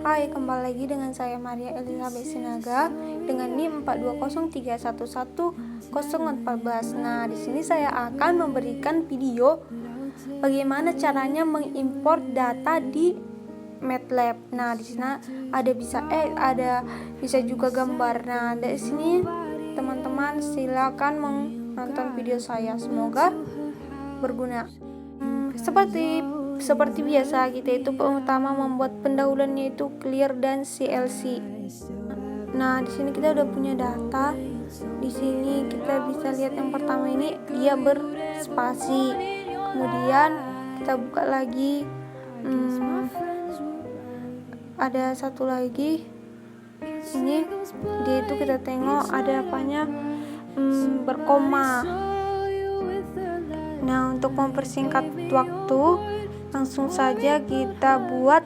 Hai, kembali lagi dengan saya Maria Elizabeth Sinaga dengan NIM 420311014. Nah, di sini saya akan memberikan video bagaimana caranya mengimport data di MATLAB. Nah, di sini ada bisa juga gambar. Nah, dari sini teman-teman silakan menonton video saya. Semoga berguna. Seperti biasa, kita itu pertama membuat pendahuluannya itu clear dan CLC. Nah, di sini kita udah punya data. Di sini kita bisa lihat yang pertama ini dia berspasi. Kemudian kita buka lagi. Ada satu lagi. Ini dia itu kita tengok ada apanya berkoma. Nah, untuk mempersingkat waktu, langsung saja kita buat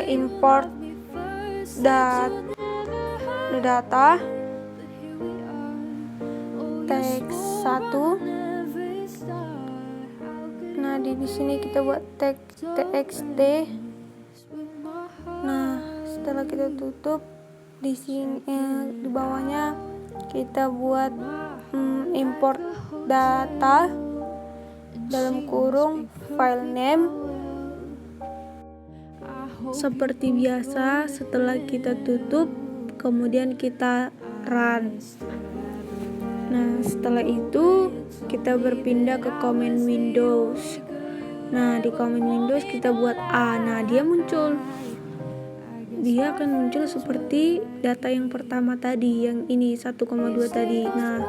import data teks 1. Nah, di sini kita buat teks txt. Nah, setelah kita tutup, di sini di bawahnya kita buat import data dalam kurung file name. Seperti biasa, setelah kita tutup, kemudian kita run. Nah, setelah itu kita berpindah ke command Windows. Nah, di command Windows kita buat A. Nah, dia akan muncul seperti data yang pertama tadi, yang ini 1,2 tadi. Nah,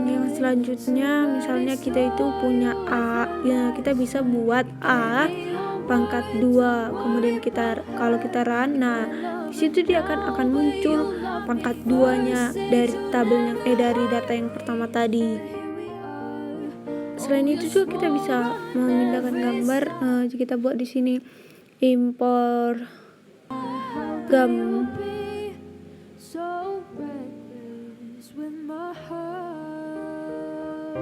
yang selanjutnya misalnya kita itu punya A, ya kita bisa buat A pangkat 2. Kemudian kalau kita run, nah di situ dia akan muncul pangkat 2-nya dari tabel dari data yang pertama tadi. Selain itu juga kita bisa memindahkan gambar. Kita buat di sini import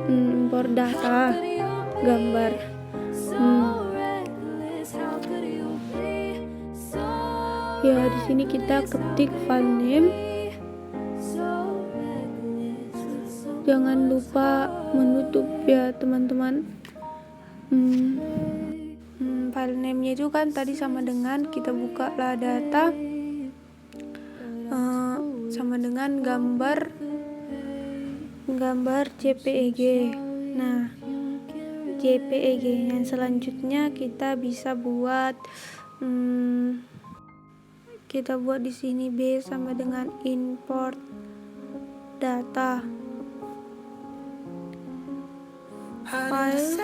import data gambar. Ya, di sini kita ketik file name. Jangan lupa menutup ya, teman-teman. File name-nya itu kan tadi sama dengan kita buka lah data sama dengan gambar JPEG. Nah, JPEG yang selanjutnya kita bisa buat di sini B sama dengan import data file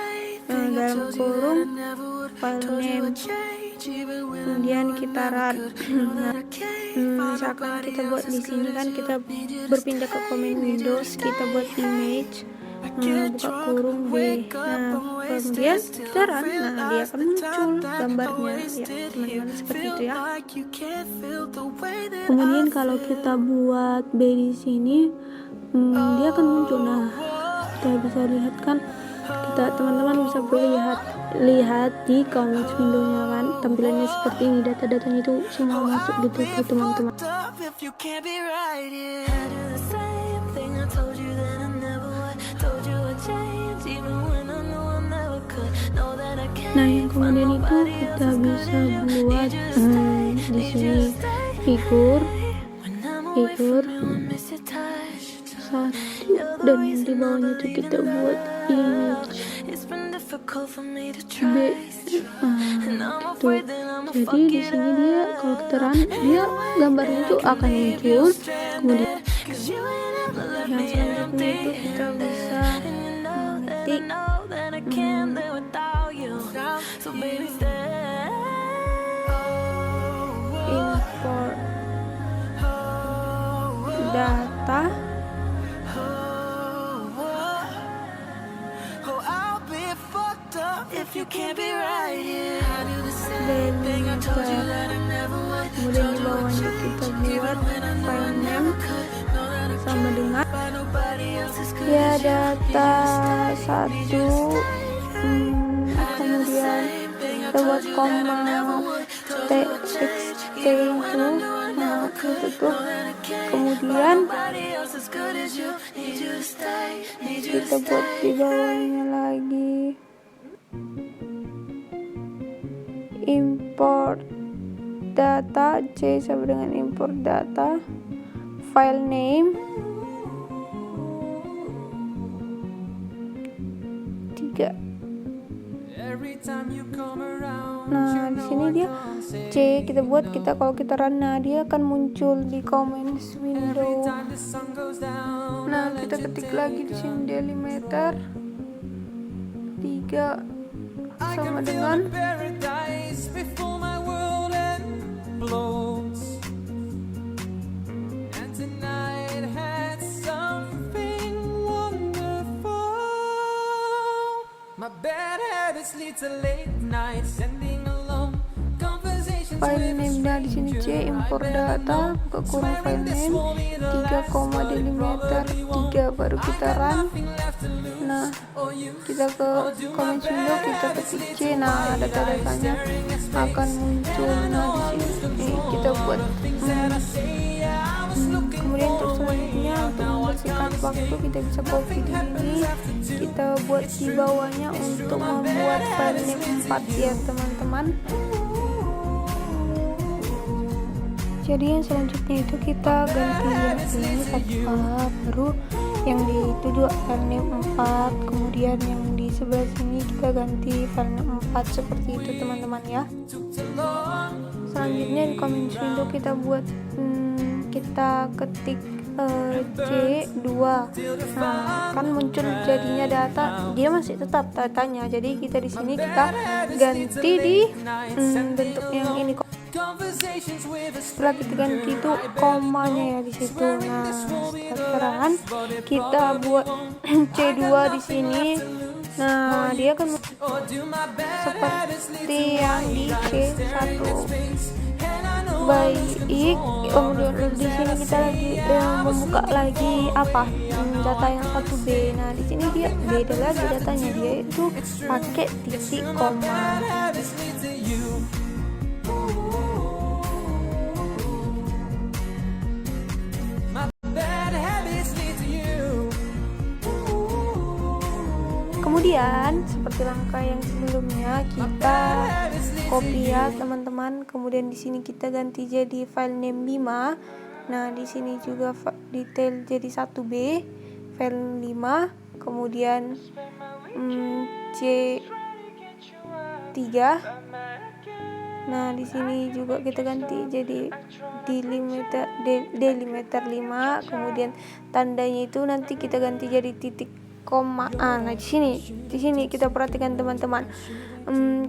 dalam kurung file name, kemudian kita run. Misalkan kita buat di sini kan kita berpindah ke command Windows, kita buat image, buka kurung B. Nah, kemudian kita run. Nah, dia akan muncul gambarnya ya, teman-teman, seperti itu ya. Kemudian kalau kita buat B di sini, dia akan muncul. Nah, kita bisa lihat kan, teman-teman bisa lihat di command window-nya kan, tampilannya seperti ini, data-datanya itu semua masuk gitu teman-teman. Nah, yang kemudian itu kita bisa buat di sini figur satu, dan di bawahnya itu kita buat image B. Jadi di sini dia kalau kita run, dia gambarnya itu akan muncul. Kemudian yang selanjutnya itu kita bisa mengetik import data kemudian di bawahnya kita buat file name sama dengan ya data 1, kemudian kita buat koma txt itu, nah kita tutup, kemudian kita buat di bawahnya lagi import data, C sama dengan import data, file name 3. Nah di sini dia C kita buat, kalau kita run, nah dia akan muncul di comments window. Nah kita ketik lagi di sini delimiter 3 sama dengan file name. Nah di sini C import data buka kurung file name 3, delimiter 3, baru kita run. Nah kita ke comment window, kita ketik C, nah data-datanya akan muncul. Nah di sini kita buat kemudian untuk selanjutnya, untuk membersihkan waktu, kita bisa copy di sini, kita buat di bawahnya untuk membuat file name 4 ya teman-teman. Jadi yang selanjutnya itu kita ganti yang ini 1A, baru yang di itu 2 file name 4, kemudian yang di sebelah sini kita ganti file name 4 seperti itu teman-teman ya. Selanjutnya di comment window kita buat kita ketik C2, nah kan muncul jadinya data, dia masih tetap datanya, jadi kita di sini kita ganti di bentuk yang ini. Setelah kita ganti itu komanya ya di situ. Nah sekarang kita buat C2 di sini. Nah dia kan seperti yang di C1. Baik, kemudian di sini kita lagi membuka lagi data yang 1B. Nah di sini dia beda lagi datanya, dia itu pakai titik koma. Kemudian seperti langkah yang sebelumnya kita copy ya teman-teman. Kemudian di sini kita ganti jadi file name 5. Nah di sini juga detail jadi 1B file 5. Kemudian C3. Nah di sini juga kita ganti jadi delimiter 5. Kemudian tandanya itu nanti kita ganti jadi titik koma. Nah di sini kita perhatikan teman-teman,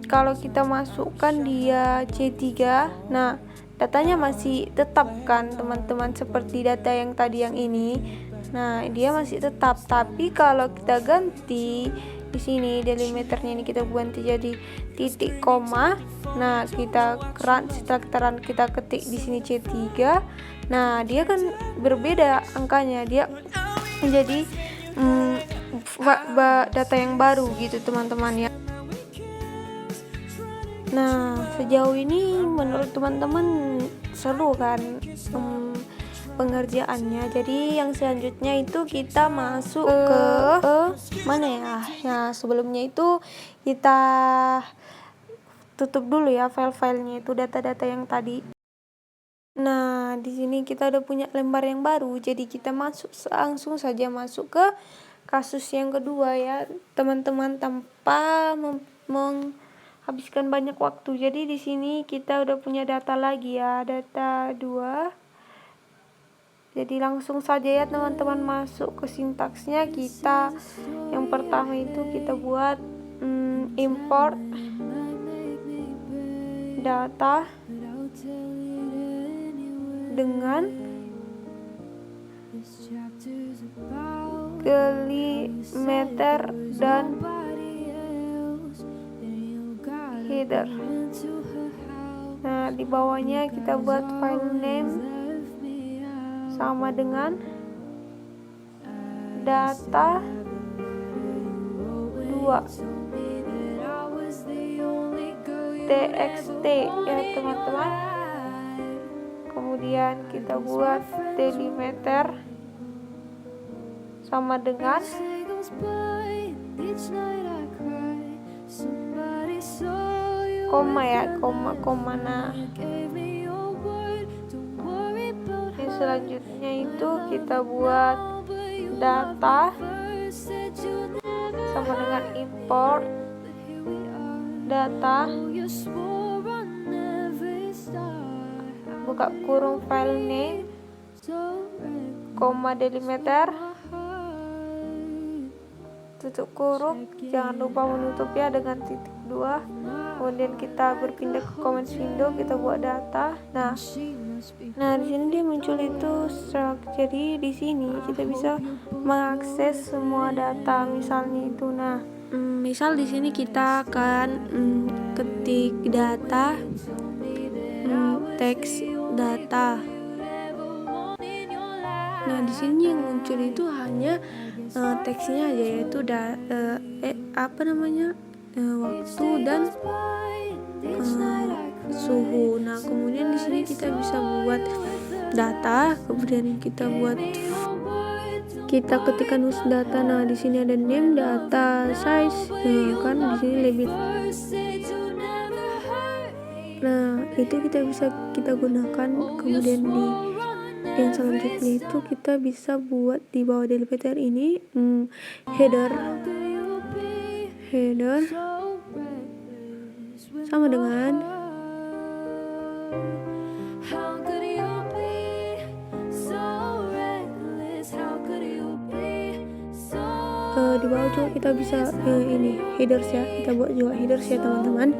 kalau kita masukkan dia C3, nah datanya masih tetap kan teman-teman, seperti data yang tadi yang ini. Nah dia masih tetap, tapi kalau kita ganti di sini delimiternya ini kita ganti jadi titik koma. Nah setelah kita ketik di sini C3, nah dia kan berbeda angkanya, dia menjadi data yang baru gitu teman-teman ya. Nah sejauh ini menurut teman-teman seru kan pengerjaannya. Jadi yang selanjutnya itu kita masuk ke mana ya? Nah sebelumnya itu kita tutup dulu ya file-filenya, itu data-data yang tadi. Nah di sini kita udah punya lembar yang baru, jadi kita langsung saja masuk ke kasus yang kedua ya teman-teman, tanpa menghabiskan banyak waktu. Jadi di sini kita udah punya data lagi ya, data 2. Jadi langsung saja ya teman-teman masuk ke sintaksnya. Kita yang pertama itu kita buat import data dengan delimiter dan header. Nah di bawahnya kita buat file name sama dengan data 2. txt ya teman-teman. Kemudian kita buat delimiter sama dengan koma ya, koma. Nah, yang selanjutnya itu kita buat data sama dengan import data, buka kurung file name, koma delimiter, tutup kurung, jangan lupa menutup ya dengan titik 2. Kemudian kita berpindah ke comments window, kita buat data. Nah di sini dia muncul itu struct. Jadi di sini kita bisa mengakses semua data, misalnya itu. Misal di sini kita akan ketik data, teks data. Nah di sini yang muncul itu hanya teksnya aja, yaitu waktu dan suhu. Nah kemudian di sini kita bisa buat data, kemudian kita ketikkan data. Nah di sini ada name, data, size, kan di sini lebih. Nah itu kita gunakan. Kemudian di yang selanjutnya itu kita bisa buat di bawah delimiter ini header sama dengan di bawah juga kita bisa ini headers ya, kita buat juga headers ya teman-teman.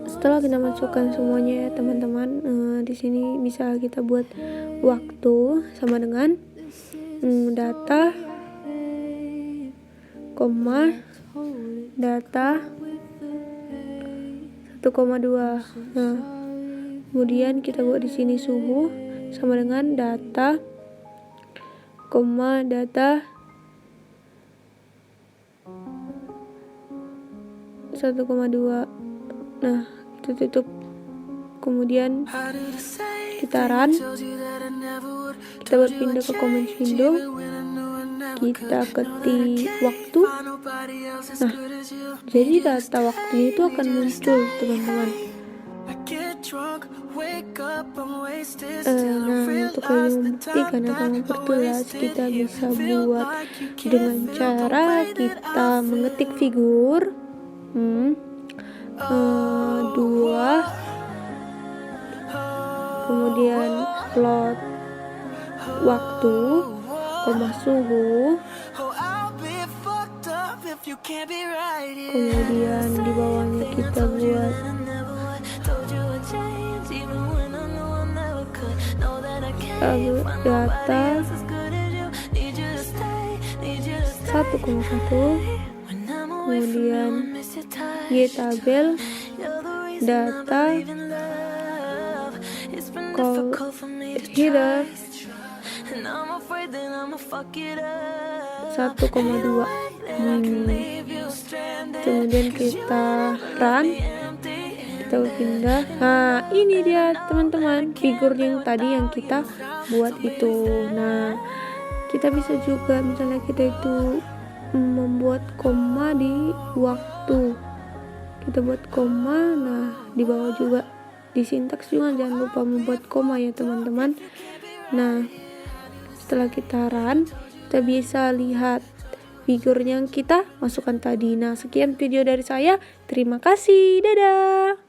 Setelah kita masukkan semuanya ya teman-teman, di sini bisa kita buat waktu sama dengan data, koma, data 1,2. Nah, kemudian kita buat di sini suhu sama dengan data, koma, data 1,2. Nah, kita tutup. Kemudian kita run, kita berpindah ke comment window, kita ketik waktu. Nah jadi data waktunya itu akan muncul teman-teman. Untuk membuktikan atau memperjelas, kita bisa buat dengan cara kita mengetik figur 2, kemudian plot waktu, koma suhu, kemudian di bawahnya kita buat data 1,1, kemudian Y tabel, data, header 1,2. Kemudian kita run, kita pindah. Nah ini dia teman-teman figur yang tadi yang kita buat itu. Nah kita bisa juga misalnya kita itu membuat koma di waktu, kita buat koma. Nah di bawah juga di sintaks juga jangan lupa membuat koma ya teman-teman. Nah setelah kita run, kita bisa lihat figur yang kita masukkan tadi. Nah sekian video dari saya, terima kasih, dadah.